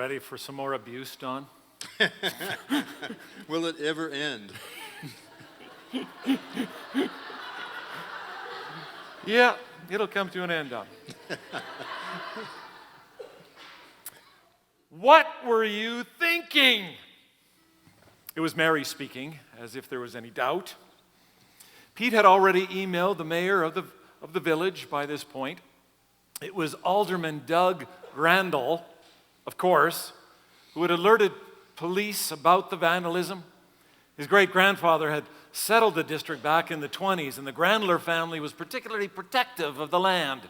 ready for some more abuse, Don? Will it ever end? Yeah, it'll come to an end, Don. What were you thinking? It was Mary speaking, as if there was any doubt. Pete had already emailed the mayor of the village by this point. It was Alderman Doug Randall, of course, who had alerted police about the vandalism. His great-grandfather had settled the district back in the 1920s, and the Grandler family was particularly protective of the land.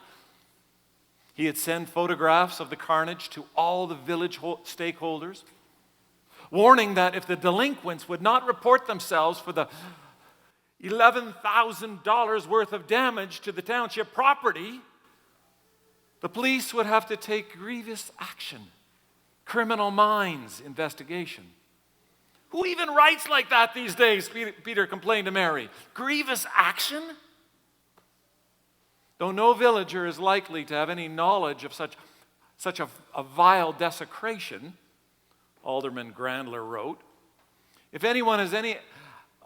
He had sent photographs of the carnage to all the village stakeholders, warning that if the delinquents would not report themselves for the $11,000 worth of damage to the township property, the police would have to take grievous action. Criminal minds investigation. Who even writes like that these days? Peter complained to Mary. Grievous action? Though no villager is likely to have any knowledge of such a vile desecration, Alderman Grandler wrote, if anyone has any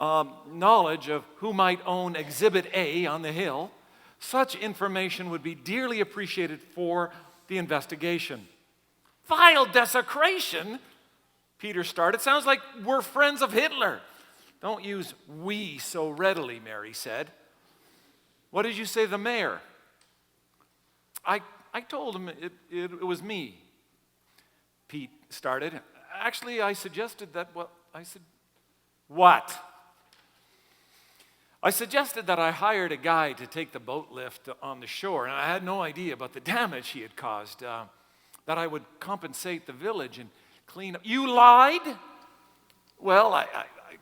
knowledge of who might own Exhibit A on the hill, such information would be dearly appreciated for the investigation. Vile desecration? Peter started. Sounds like we're friends of Hitler. Don't use we so readily, Mary said. What did you say to the mayor? I told him it was me. Pete started. Actually, I suggested that, What? I suggested that I hired a guy to take the boat lift on the shore, and I had no idea about the damage he had caused, that I would compensate the village and clean up. You lied? Well, I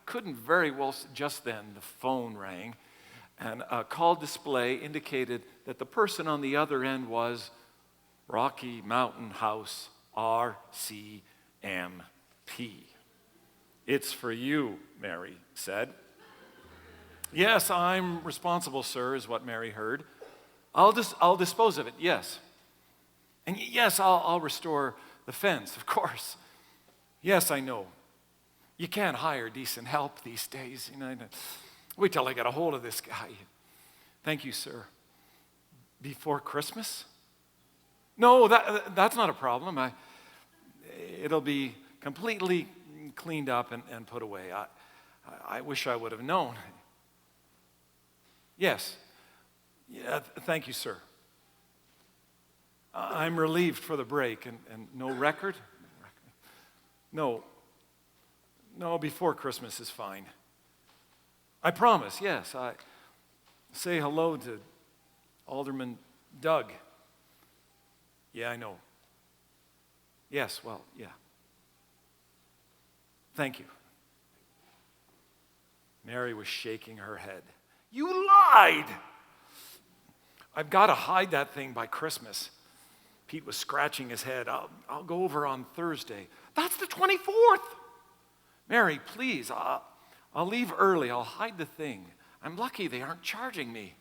couldn't very well. Just then, the phone rang, and a call display indicated that the person on the other end was Rocky Mountain House RCMP. It's for you, Mary said. Yes, I'm responsible, sir, is what Mary heard. I'll dispose of it, yes. And yes, I'll restore the fence, of course. Yes, I know. You can't hire decent help these days. Wait till I get a hold of this guy. Thank you, sir. Before Christmas? No, that's not a problem. It'll be completely cleaned up and put away. I wish I would have known. Yes. Yeah, thank you, sir. I'm relieved for the break. And no record? No, before Christmas is fine. I promise, yes. I say hello to Alderman Doug. Yeah, I know. Yes, well, yeah. Thank you. Mary was shaking her head. You lied! I've got to hide that thing by Christmas. Pete was scratching his head. I'll go over on Thursday. That's the 24th. Mary, please, I'll leave early. I'll hide the thing. I'm lucky they aren't charging me.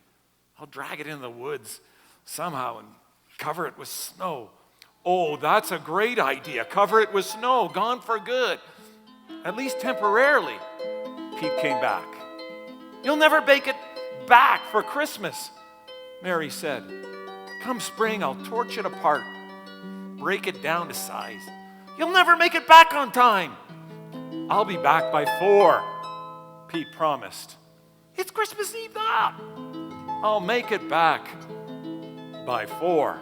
I'll drag it in the woods somehow and cover it with snow. Oh, that's a great idea. Cover it with snow. Gone for good. At least temporarily. Pete came back. You'll never bake it back for Christmas, Mary said. Come spring, I'll torch it apart. Break it down to size. You'll never make it back on time. I'll be back by 4, Pete promised. It's Christmas Eve now. I'll make it back by 4.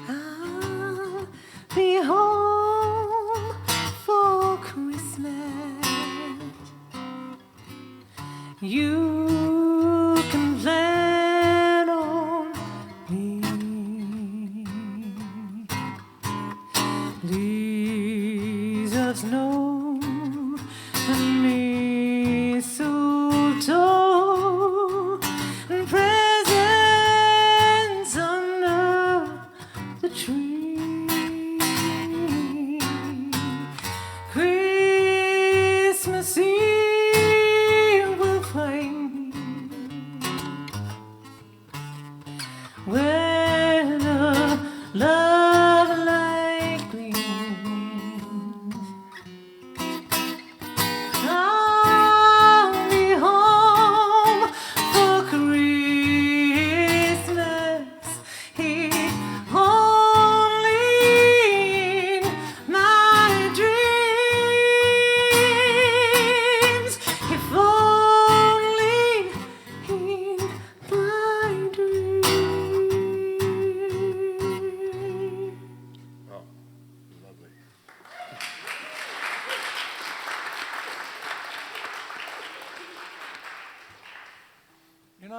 I'll be home for Christmas. You can plan on me. Leaves of snow and mistletoe and presents under the tree. Christmas Eve will find me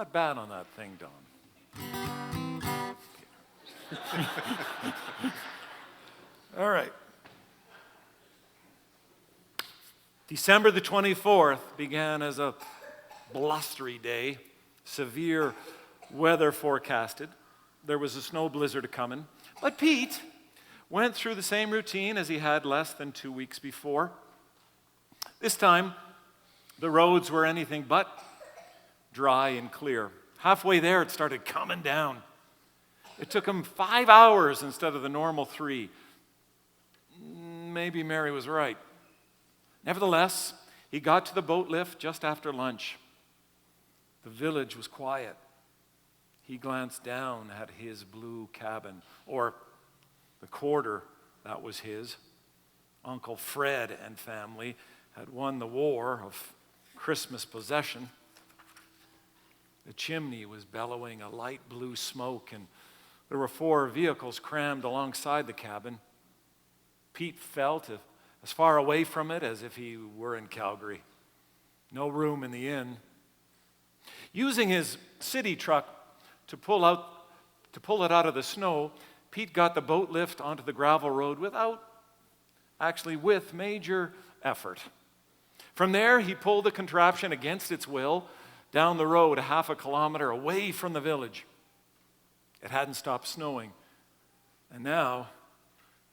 not bad on that thing, Don. All right. December the 24th began as a blustery day, severe weather forecasted. There was a snow blizzard coming. But Pete went through the same routine as he had less than 2 weeks before. This time, the roads were anything but dry and clear. Halfway there, it started coming down. It took him 5 hours instead of the normal 3. Maybe Mary was right. Nevertheless, he got to the boat lift just after lunch. The village was quiet. He glanced down at his blue cabin, or the quarter that was his. Uncle Fred and family had won the war of Christmas possession. The chimney was bellowing a light blue smoke, and there were 4 vehicles crammed alongside the cabin. Pete felt as far away from it as if he were in Calgary. No room in the inn. Using his city truck to pull it out of the snow, Pete got the boat lift onto the gravel road with major effort. From there, he pulled the contraption against its will down the road a half a kilometer away from the village. It hadn't stopped snowing, and now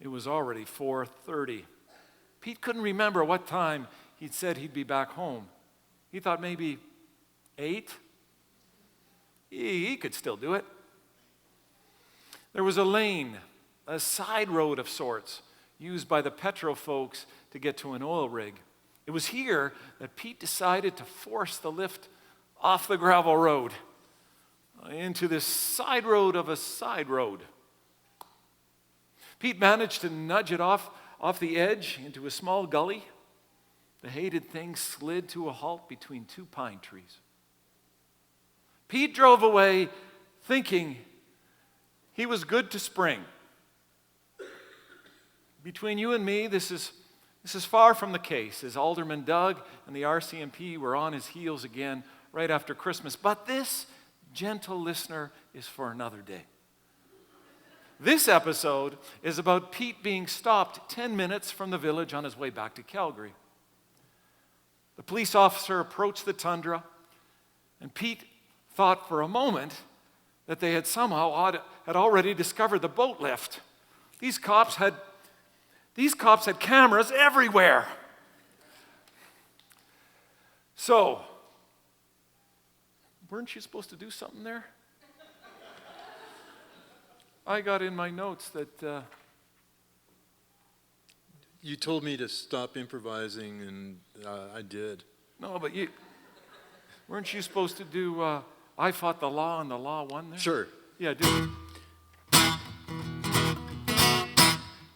it was already 4:30. Pete couldn't remember what time he'd said he'd be back home. He thought maybe 8. He could still do it. There was a lane, a side road of sorts, used by the petro folks to get to an oil rig. It was here that Pete decided to force the lift off the gravel road into this side road of a side road. Pete managed to nudge it off the edge into a small gully. The hated thing slid to a halt between 2 pine trees. Pete drove away thinking he was good to spring. Between you and me, this is far from the case, as Alderman Doug and the RCMP were on his heels again right after Christmas. But this, gentle listener, is for another day. This episode is about Pete being stopped 10 minutes from the village on his way back to Calgary. The police officer approached the tundra, and Pete thought for a moment that they had somehow had already discovered the boat lift. These cops had cameras everywhere. So, weren't you supposed to do something there? I got in my notes that... You told me to stop improvising, and I did. No, but weren't you supposed to do I Fought the Law and the Law Won there? Sure. Yeah, do it.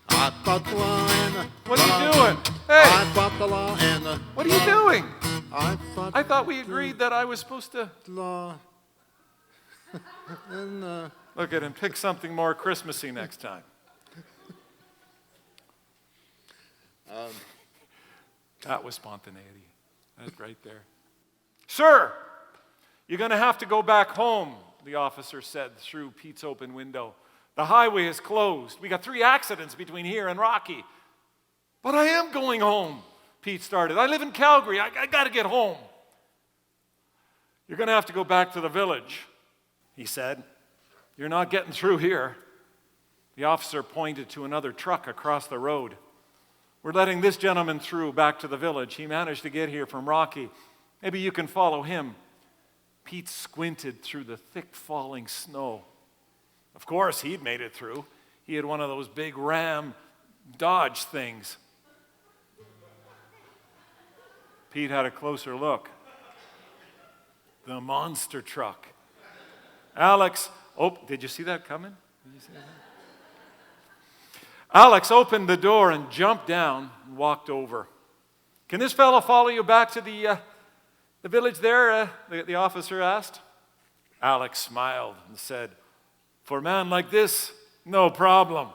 I fought the law and the What are you law. doing? Hey! I fought the law and the What are you doing? I thought we agreed that I was supposed to... law. And Look at him, pick something more Christmassy next time. That was spontaneity. That's right there. Sir, you're going to have to go back home, the officer said through Pete's open window. The highway is closed. We got 3 accidents between here and Rocky. But I am going home, Pete started. I live in Calgary. I got to get home. You're going to have to go back to the village, he said. You're not getting through here. The officer pointed to another truck across the road. We're letting this gentleman through back to the village. He managed to get here from Rocky. Maybe you can follow him. Pete squinted through the thick falling snow. Of course, he'd made it through. He had one of those big Ram Dodge things. Pete had a closer look. The monster truck. Alex, did you see that coming? Did you see that? Alex opened the door and jumped down and walked over. Can this fellow follow you back to the village there? The officer asked. Alex smiled and said, for a man like this, no problem.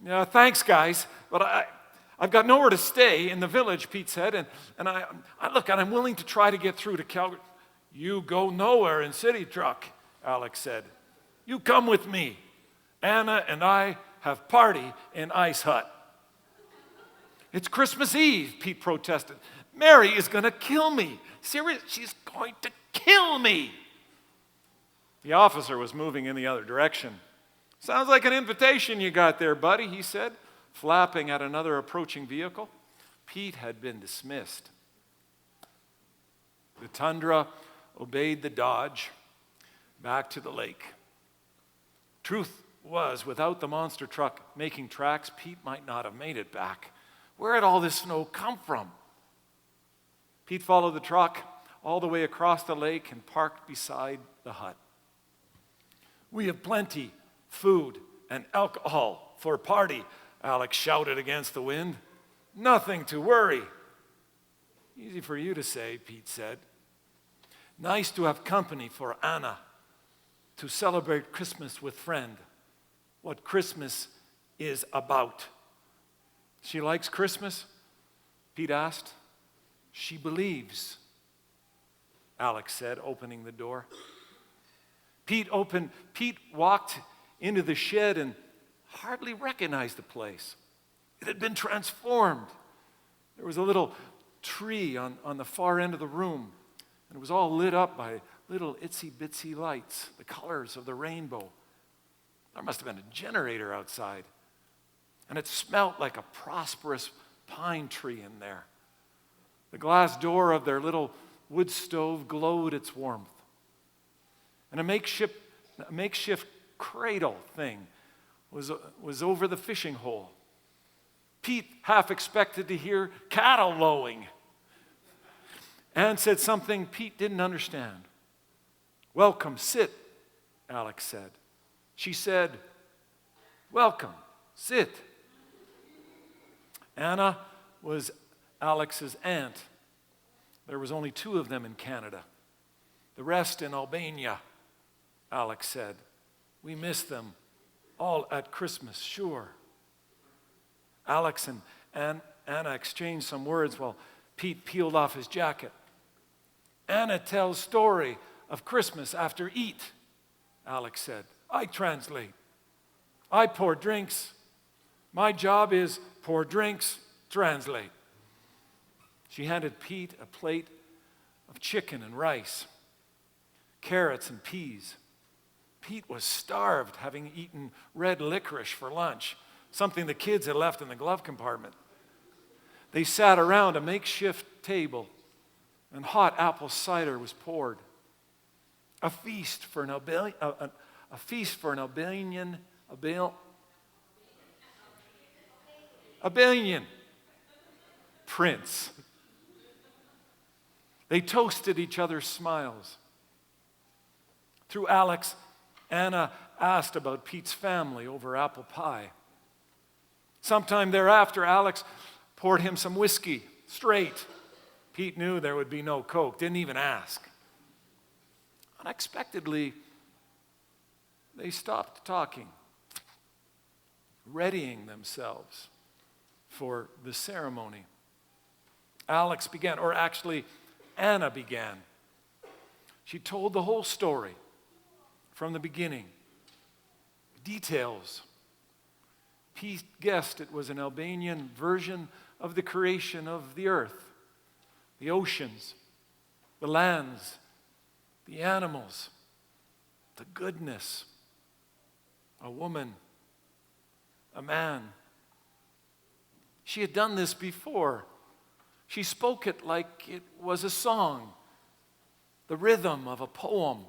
Yeah, thanks, guys, but I've got nowhere to stay in the village, Pete said, and I'm willing to try to get through to Calgary. You go nowhere in city truck, Alex said. You come with me. Anna and I have party in Ice Hut. It's Christmas Eve, Pete protested. Mary is going to kill me. Seriously, she's going to kill me. The officer was moving in the other direction. Sounds like an invitation you got there, buddy, he said, flapping at another approaching vehicle. Pete had been dismissed. The Tundra obeyed the Dodge back to the lake. Truth was, without the monster truck making tracks, Pete might not have made it back. Where had all this snow come from? Pete followed the truck all the way across the lake and parked beside the hut. We have plenty food and alcohol for a party, Alex shouted against the wind. Nothing to worry. Easy for you to say, Pete said. Nice to have company for Anna, to celebrate Christmas with friend. What Christmas is about. She likes Christmas? Pete asked. She believes, Alex said, opening the door. Pete walked into the shed and hardly recognized the place. It had been transformed. There was a little tree on the far end of the room, and it was all lit up by little itsy-bitsy lights, the colors of the rainbow. There must have been a generator outside. And it smelt like a prosperous pine tree in there. The glass door of their little wood stove glowed its warmth. And a makeshift cradle thing was over the fishing hole. Pete half expected to hear cattle lowing. Anne said something Pete didn't understand. Welcome, sit, Alex said. She said, welcome, sit. Anna was Alex's aunt. There was only 2 of them in Canada. The rest in Albania, Alex said. We miss them all at Christmas, sure. Alex and Anna exchanged some words while Pete peeled off his jacket. Anna tells story of Christmas after eat, Alex said. I translate. I pour drinks. My job is pour drinks, translate. She handed Pete a plate of chicken and rice, carrots and peas. Pete was starved, having eaten red licorice for lunch, something the kids had left in the glove compartment. They sat around a makeshift table, and hot apple cider was poured. A feast for an Albanian prince. They toasted each other's smiles. Through Alex, Anna asked about Pete's family over apple pie. Sometime thereafter, Alex poured him some whiskey, straight. Pete knew there would be no Coke, didn't even ask. Unexpectedly, they stopped talking, readying themselves for the ceremony. Alex began, or actually, Anna began. She told the whole story from the beginning. Details. Pete guessed it was an Albanian version of the creation of the earth, the oceans, the lands, the animals, the goodness, a woman, a man. She had done this before. She spoke it like it was a song, the rhythm of a poem.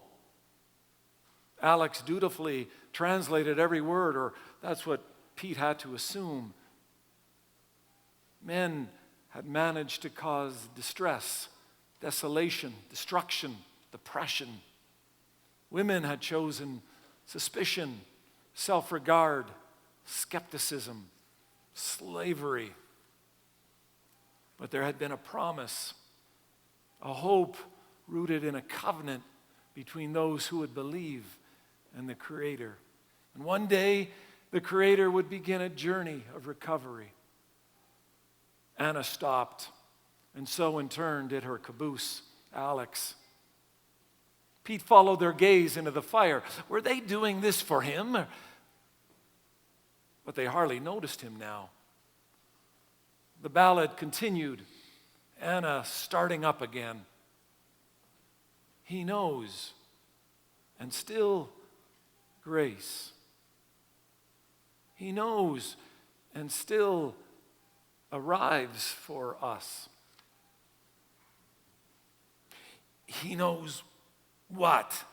Alex dutifully translated every word, or that's what Pete had to assume. Men had managed to cause distress, desolation, destruction, depression. Women had chosen suspicion, self-regard, skepticism, slavery. But there had been a promise, a hope rooted in a covenant between those who would believe in the Creator. And one day, the Creator would begin a journey of recovery. Anna stopped, and so in turn did her caboose, Alex. Pete followed their gaze into the fire. Were they doing this for him? But they hardly noticed him now. The ballad continued, Anna starting up again. He knows, and still grace. He knows, and still arrives for us. He knows what?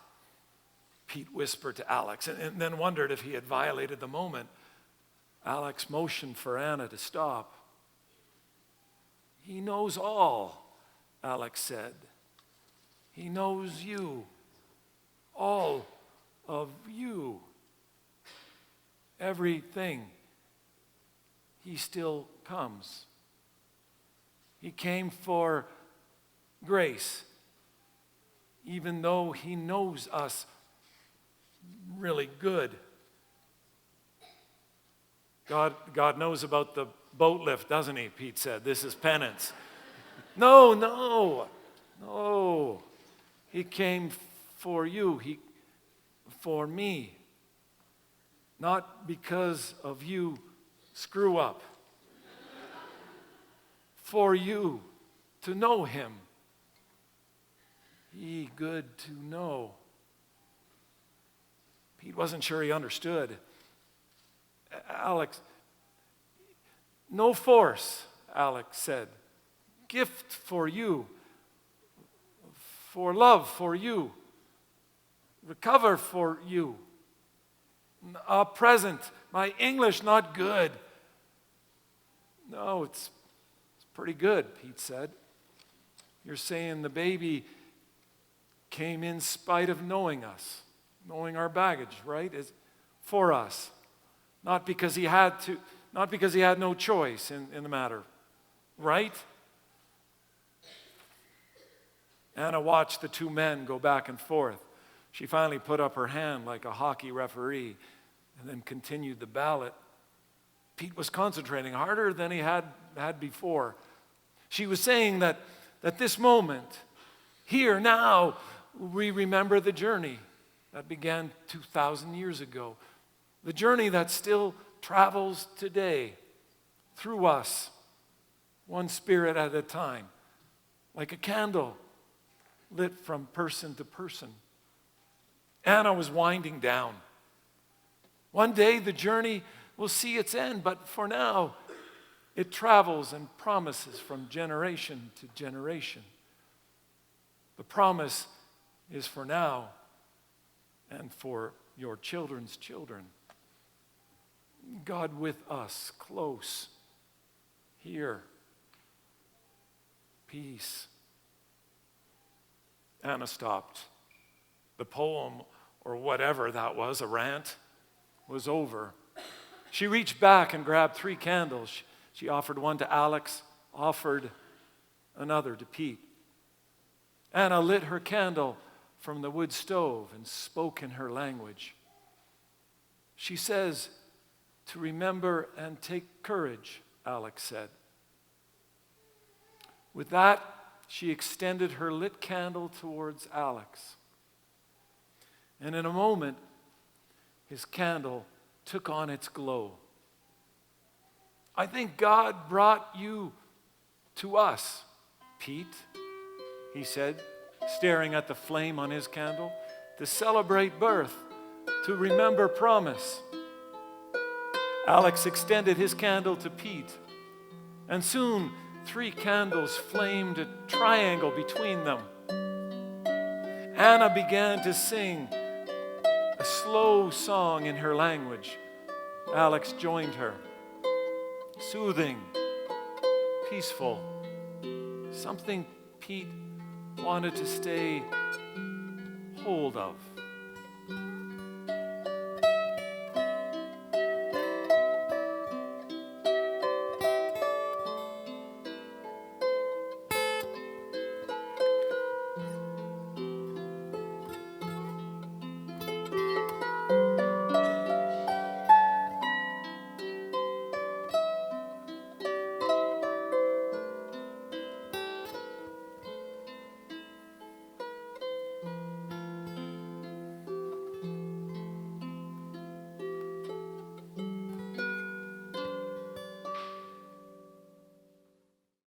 Pete whispered to Alex, and then wondered if he had violated the moment. Alex motioned for Anna to stop. He knows all, Alex said. He knows you, all of you, everything. He still comes. He came for grace, even though he knows us really good. God knows about the boat lift, doesn't he? Pete said. This is penance. No. He came for you, for me. Not because of you screw up. For you to know him. He good to know. Pete wasn't sure he understood. Alex, no force, Alex said. Gift for you. For love for you. Recover for you. A present. My English not good. No, it's pretty good, Pete said. You're saying the baby came in spite of knowing us, knowing our baggage, right? Is for us. Not because he had to, not because he had no choice in the matter, right? Anna watched the two men go back and forth. She finally put up her hand like a hockey referee and then continued the ballot. Pete was concentrating harder than he had before. She was saying that this moment, here, now, we remember the journey that began 2,000 years ago. The journey that still travels today through us, one spirit at a time, like a candle lit from person to person. Anna was winding down. One day the journey will see its end, but for now, it travels and promises from generation to generation. The promise is for now and for your children's children. God with us, close, here, peace. Anna stopped. The poem, or whatever that was, a rant, was over. She reached back and grabbed 3 candles. She offered one to Alex, offered another to Pete. Anna lit her candle from the wood stove and spoke in her language. She says, to remember and take courage, Alex said. With that, she extended her lit candle towards Alex. And in a moment, his candle took on its glow. I think God brought you to us, Pete, he said, staring at the flame on his candle, to celebrate birth, to remember promise. Alex extended his candle to Pete, and soon 3 candles flamed a triangle between them. Anna began to sing a slow song in her language. Alex joined her. Soothing, peaceful, something Pete wanted to stay hold of.